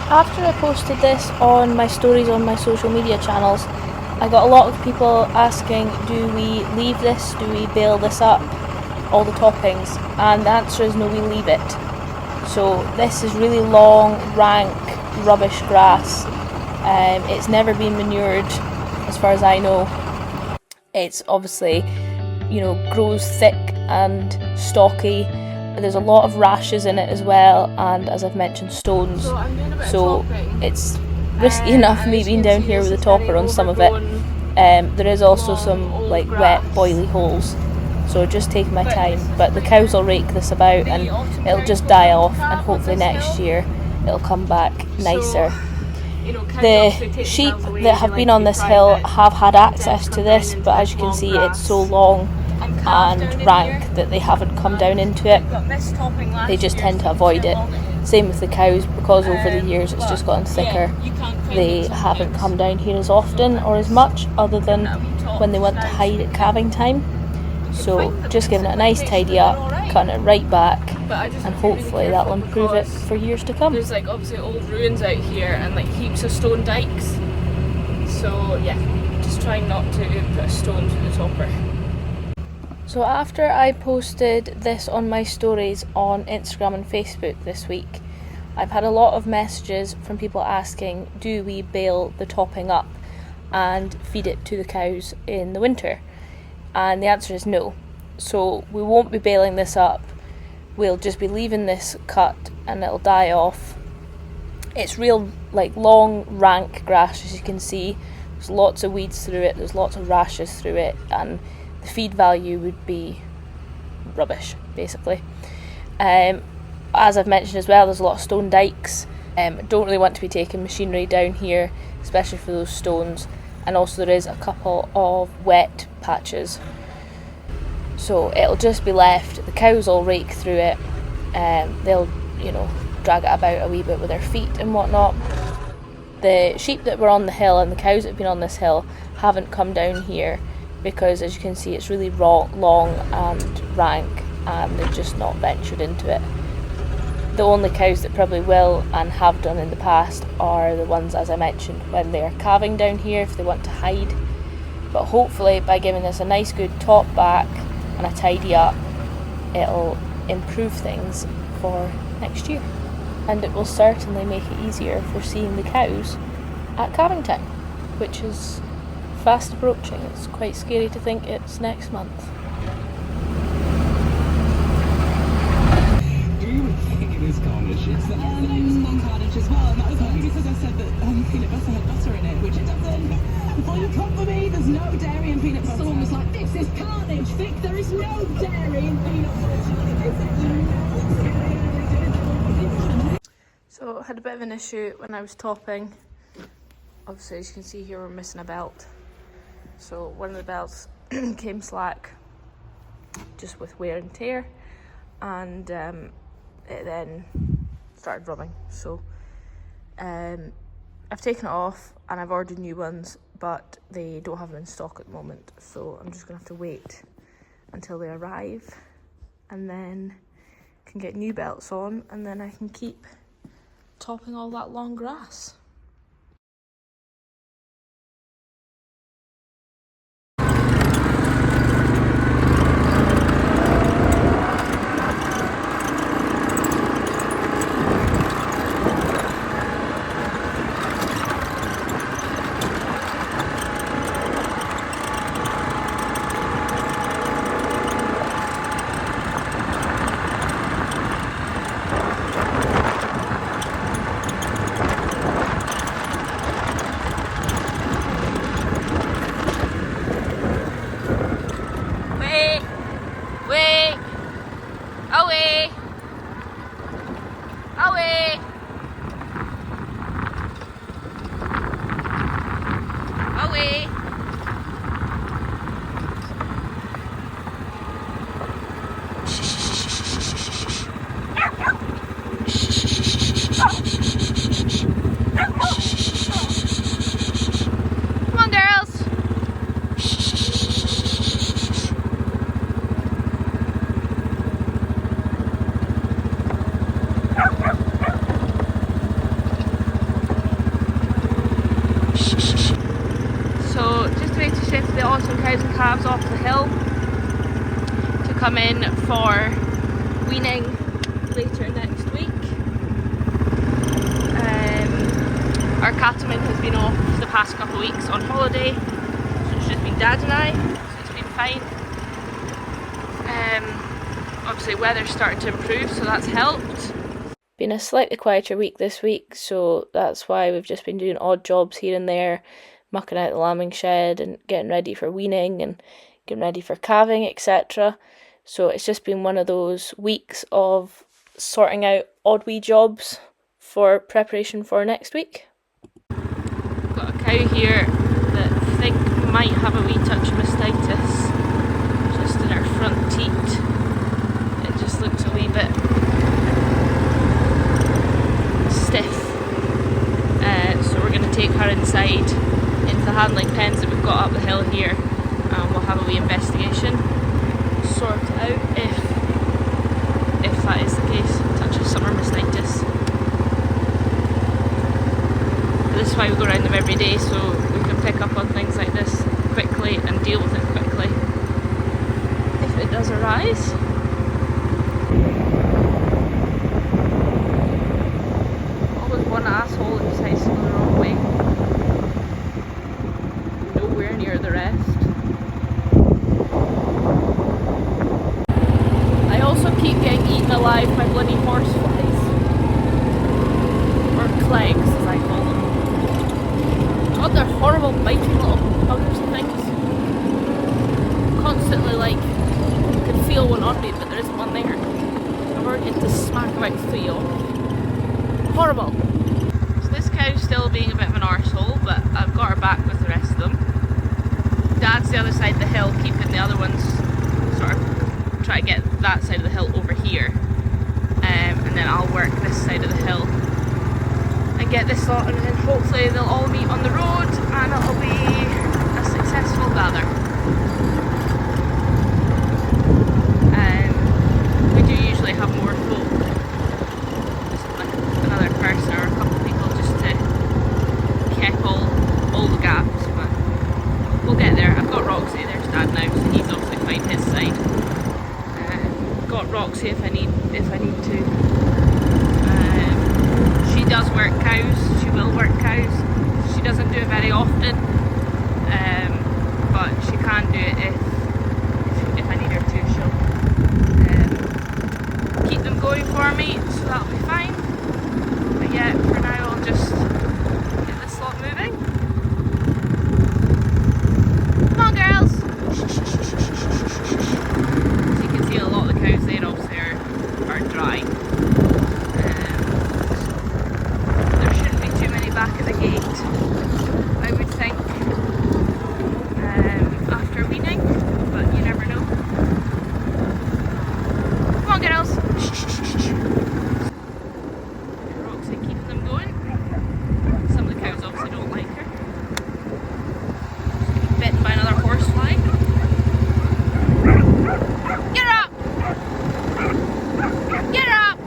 After I posted this on my stories on my social media channels, I got a lot of people asking, do we leave this, do we bale this up, all the toppings, and the answer is no, we leave it. So this is really long, rank, rubbish grass. It's never been manured as far as I know. It's obviously, grows thick and stocky. There's a lot of rashes in it as well, and as I've mentioned, stones. So it's risky enough me being down here with a topper on some of it. There is also some wet boily holes, so just taking my time. But the cows will rake this about and it'll just die off, and hopefully next year it'll come back nicer. The sheep that have been on this hill have had access to this, but as you can see it's so long and rank that they haven't come down into it. They just tend to avoid it. Same with the cows, because over the years it's just gotten thicker. They haven't come down here as often or as much, other than when they want to hide at calving time. So just giving it a nice tidy up, cutting it right back, and hopefully that'll improve it for years to come. There's obviously old ruins out here and heaps of stone dikes. So yeah, just trying not to put a stone through the topper. So after I posted this on my stories on Instagram and Facebook this week, I've had a lot of messages from people asking, do we bale the topping up and feed it to the cows in the winter? And the answer is no. So we won't be baling this up. We'll just be leaving this cut and it'll die off. It's real long rank grass, as you can see. There's lots of weeds through it, there's lots of rashes through it, and the feed value would be rubbish, basically. As I've mentioned as well, there's a lot of stone dikes. Don't really want to be taking machinery down here, especially for those stones. And also there is a couple of wet patches. So it'll just be left. The cows will rake through it. They'll, drag it about a wee bit with their feet and whatnot. The sheep that were on the hill and the cows that have been on this hill haven't come down here, because as you can see it's really long and rank, and they've just not ventured into it. The only cows that probably will and have done in the past are the ones, as I mentioned, when they're calving down here if they want to hide. But hopefully by giving this a nice good top back and a tidy up, it'll improve things for next year. And it will certainly make it easier for seeing the cows at calving time, which is fast approaching. It's quite scary to think it's next month. It is Cornish. It's non-Cornish as well, and that was only because I said that peanut butter had butter in it, which it doesn't. Before you come for me, there's no dairy in peanut butter. Someone was like, this is carnage, Vic, there is no dairy in peanut butter. So I had a bit of an issue when I was topping. Obviously, as you can see here, we're missing a belt. So one of the belts came slack just with wear and tear, and it then started rubbing. So I've taken it off and I've ordered new ones, but they don't have them in stock at the moment, so I'm just gonna have to wait until they arrive, and then can get new belts on, and then I can keep topping all that long grass. cows and calves off the hill to come in for weaning later next week. Our cattleman has been off the past couple of weeks on holiday, so it's just been Dad and I, so it's been fine. Obviously weather's started to improve, so that's helped. Been a slightly quieter week this week, so that's why we've just been doing odd jobs here and there, mucking out the lambing shed and getting ready for weaning and getting ready for calving, etc. So it's just been one of those weeks of sorting out odd wee jobs for preparation for next week. Got a cow here that I think might have a wee touch of mastitis just in her front teat. It just looks a wee bit stiff. So we're going to take her inside into the handling pens that we've got up the hill here, and we'll have a wee investigation, sort it out if that is the case, touch of summer mastitis. This is why we go around them every day, so we can pick up on things like this quickly and deal with it quickly if it does arise. Always one asshole that decides to go the wrong way. Nowhere near the rest. I also keep getting eaten alive by bloody horseflies. Or clegs, as I call them. God, they're horrible biting little buggers and things. Constantly, like, you can feel one on me, but there isn't one there. I'm working to smack about 3 off. Horrible. So this cow's still being a bit of an arsehole, but I've got her back with the rest of them. Dad's the other side of the hill, keeping the other ones sort of try to get that side of the hill over here. And then I'll work this side of the hill and get this lot, and then hopefully they'll all meet on the road and it'll be a successful gather. We do usually have more folk, just like another person or a couple of people just to keep all the gaps, but we'll get there. I've got Roxy, there's Dad now, so he's obviously fine his side. Got Roxy if I need to. She does work cows, she will work cows. She doesn't do it very often, but she can do it if I need her to. She'll keep them going for me, so that'll be fine. But yeah, for now I'll just get this lot moving. Come on, girls! As you can see, a lot of the cows there obviously are dry. Back at the gate, I would think, after weaning, but you never know. Come on, girls! Roxy keeping them going. Some of the cows obviously don't like her. She's getting bitten by another horsefly. Get her up! Get her up!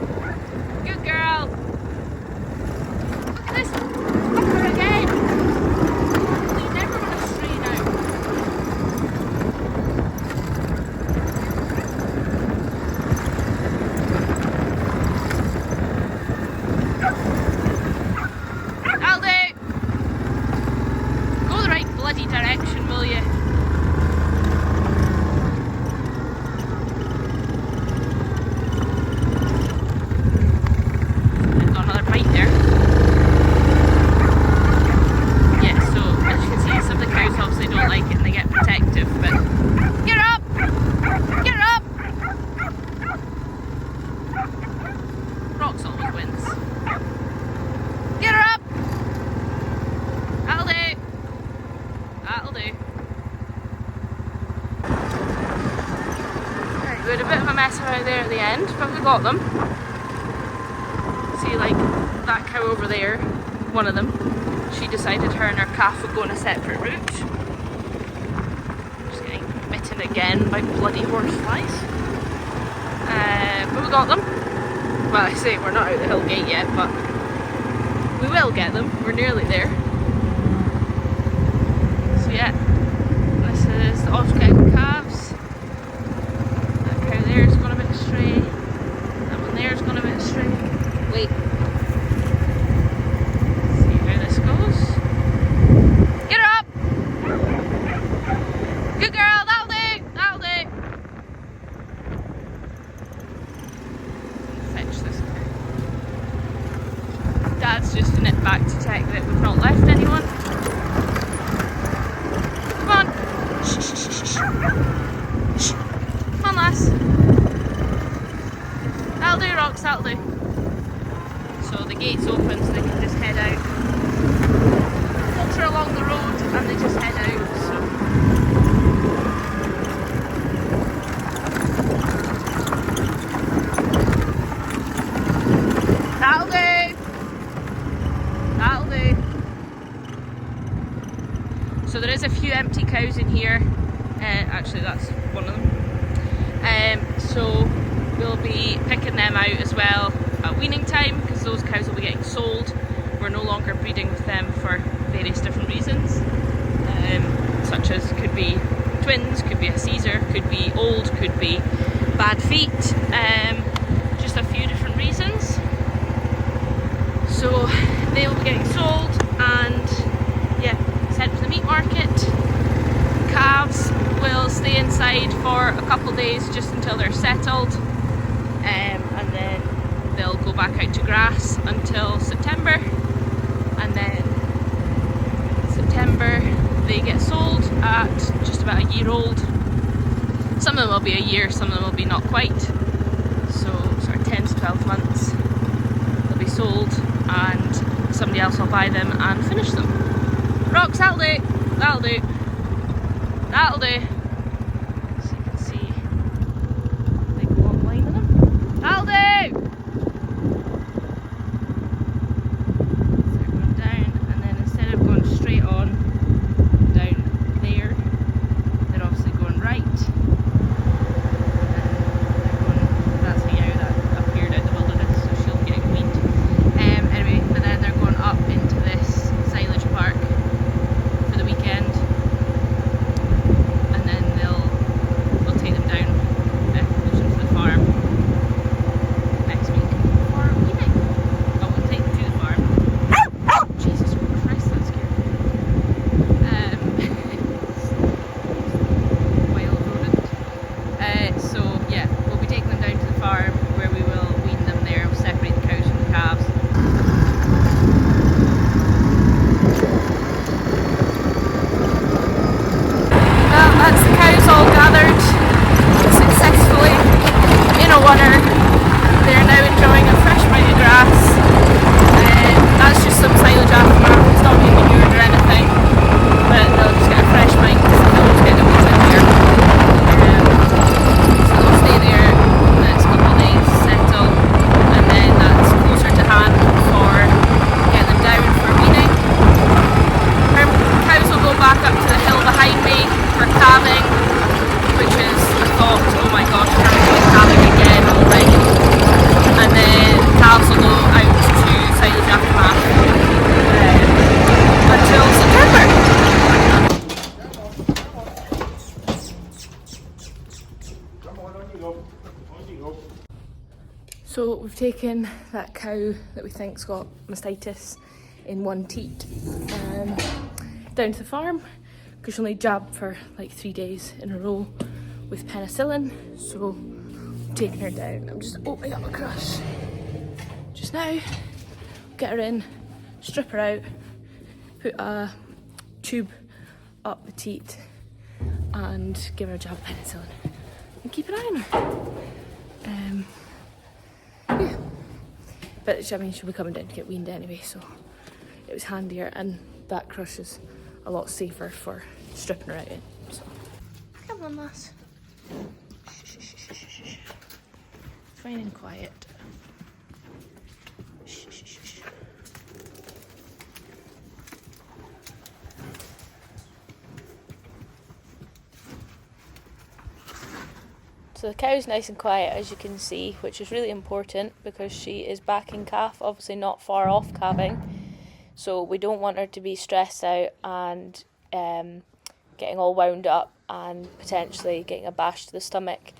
Good girl! Look at this! Direction, will you? I've got another bite there. Yeah, so as you can see, some of the cows obviously don't like it and they get protective, but get her up! Get her up! Rox always wins. Get her up! That'll do. That'll do. Right, we had a bit of a mess around there at the end, but we got them. See, like, that cow over there, one of them, she decided her and her calf would go on a separate route. Just getting bitten again by bloody horseflies. But we got them. Well, I say we're not out the hill gate yet, but we will get them. We're nearly there. So yeah, this is is the altercating calves. That cow there's gone a bit astray. That one there's gone a bit astray. Wait. See how this goes. Get her up! Good girl, that'll do! That'll do! Fetch this cow. Dad's just nipped back to check that we've not left anyone. Come on! Shh, shh, shh, shh. Shh. Come on, lass. That'll do, Rox, that'll do. So the gate's open so they can just head out. Filter along the road and they just head out. So. That'll do. That'll do. So there is a few empty cows in here. Actually, that's one of them. So we'll be picking them out as well at weaning time because those cows will be getting sold. We're no longer breeding with them for various different reasons, such as could be twins, could be a Caesar, could be old, could be bad feet, just a few different reasons. So they will be getting sold and yeah, sent to the meat market. Calves will stay inside for a couple days just until they're settled, and then they'll go back out to grass until September, and then September they get sold at just about a year old. Some of them will be a year, some of them will be not quite, so sort of 10 to 12 months they'll be sold and somebody else will buy them and finish them. Rox, that'll do, that'll do, that'll do. So you can see they go on line with them. That'll do! So they're going down, and then instead of going straight on down there, they're obviously going right. That's the ewe that appeared out the wilderness, so she'll be getting weaned. Anyway, but then they're going up into this silage park for the weekend, and then we'll take them down closer to the farm next week for weaning. Well, we'll take them to the farm. Jesus Christ, that scared me. Wild rodent. So yeah, we'll be taking them down to the farm where we will wean them there. We'll separate the cows from the calves. Well, that's the cows all gathered successfully in a water. They're now enjoying a fresh bite of grass. That's just some silage aftermath. It's not being manured or anything, but they'll just get a fresh bite because they'll just get the weeds in here. So they'll stay there the next couple of days, settle, and then that's closer to hand for getting them down for weaning. Our cows will go back up to the hill behind me for calving, which is, I thought, oh my gosh, we're doing calving again already. And then calves will go out to silage aftermath until September. So we've taken that cow that we think's got mastitis in one teat down to the farm because she'll need jabbed for like 3 days in a row with penicillin. So I'm taking her down. I'm just opening up a crush just now, get her in, strip her out, put a tube up the teat and give her a jab of penicillin and keep an eye on her. Yeah. But I mean, she'll be coming down to get weaned anyway, so it was handier, and that crush is a lot safer for stripping her out in. So come on, lass. Shh, shh, shh, shh, shh. Fine and quiet. Shh, shh, shh, shh. So the cow's nice and quiet, as you can see, which is really important because she is back in calf, obviously not far off calving. So we don't want her to be stressed out and getting all wound up and potentially getting a bash to the stomach,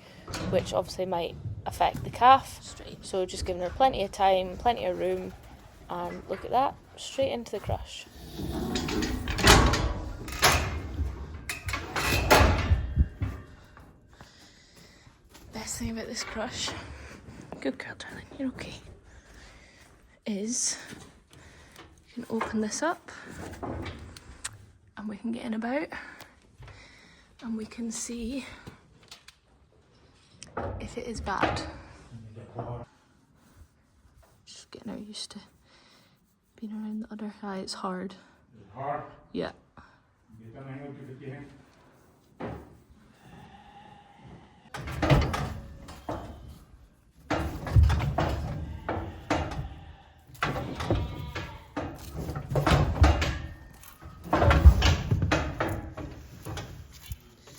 which obviously might affect the calf. So just giving her plenty of time, plenty of room, and look at that, straight into the crush. Best thing about this crush, good girl darling, you're okay, is you can open this up and we can get in about and we can see if it is bad. Just getting her used to being around the other eye. It's hard. It's hard. Yeah.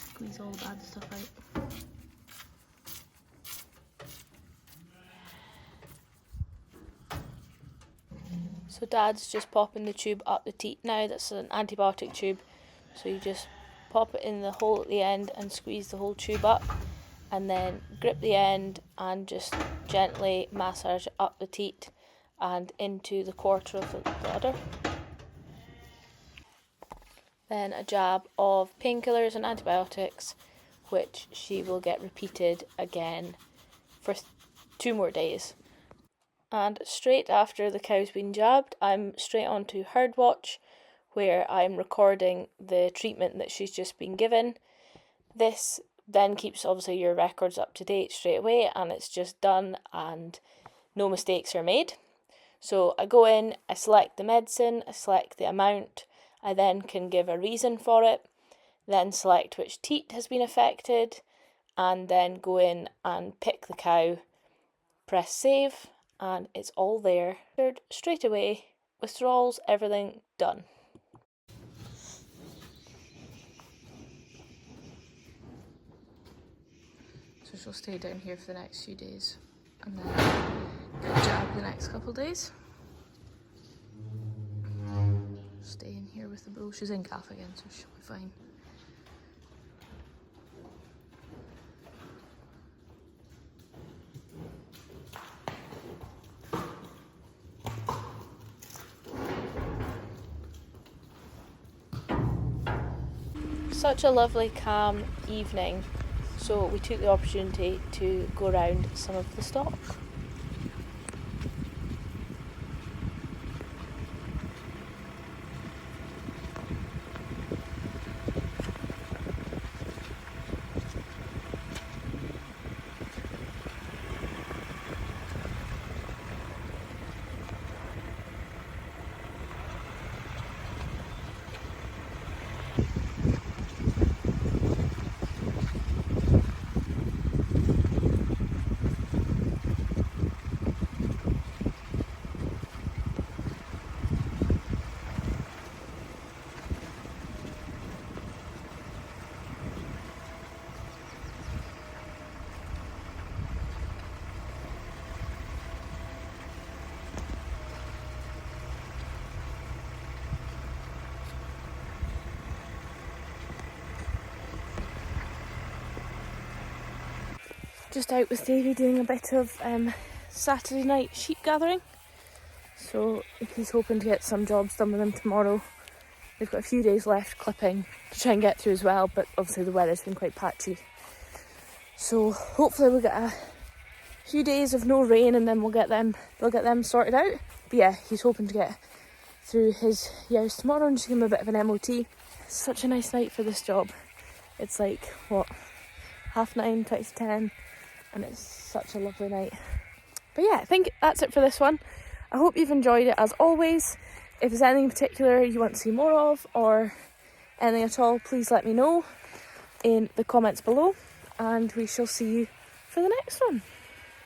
Squeeze all the bad stuff out. So Dad's just popping the tube up the teat now. That's an antibiotic tube. So you just pop it in the hole at the end and squeeze the whole tube up, and then grip the end and just gently massage it up the teat and into the quarter of the udder. Then a jab of painkillers and antibiotics, which she will get repeated again for 2 more days. And straight after the cow's been jabbed, I'm straight on to herd watch, where I'm recording the treatment that she's just been given. This then keeps obviously your records up to date straight away, and it's just done and no mistakes are made. So I go in, I select the medicine, I select the amount, I then can give a reason for it, then select which teat has been affected, and then go in and pick the cow, press save, and it's all there. Straight away, withdrawals, everything done. So she'll stay down here for the next few days and then get a jab the next couple of days. Stay in here with the bull. She's in calf again, so she'll be fine. Such a lovely calm evening, so we took the opportunity to go around some of the stock. Just out with Davey doing a bit of Saturday night sheep gathering. So he's hoping to get some jobs done with him tomorrow. They've got a few days left clipping to try and get through as well, but obviously the weather's been quite patchy. So hopefully we'll get a few days of no rain and then they'll get them sorted out. But yeah, he's hoping to get through his yows tomorrow and just give him a bit of an MOT. It's such a nice night for this job. It's like, what, 9:30, 10:20, and it's such a lovely night. But yeah, I think that's it for this one. I hope you've enjoyed it as always. If there's anything in particular you want to see more of or anything at all, please let me know in the comments below, and we shall see you for the next one.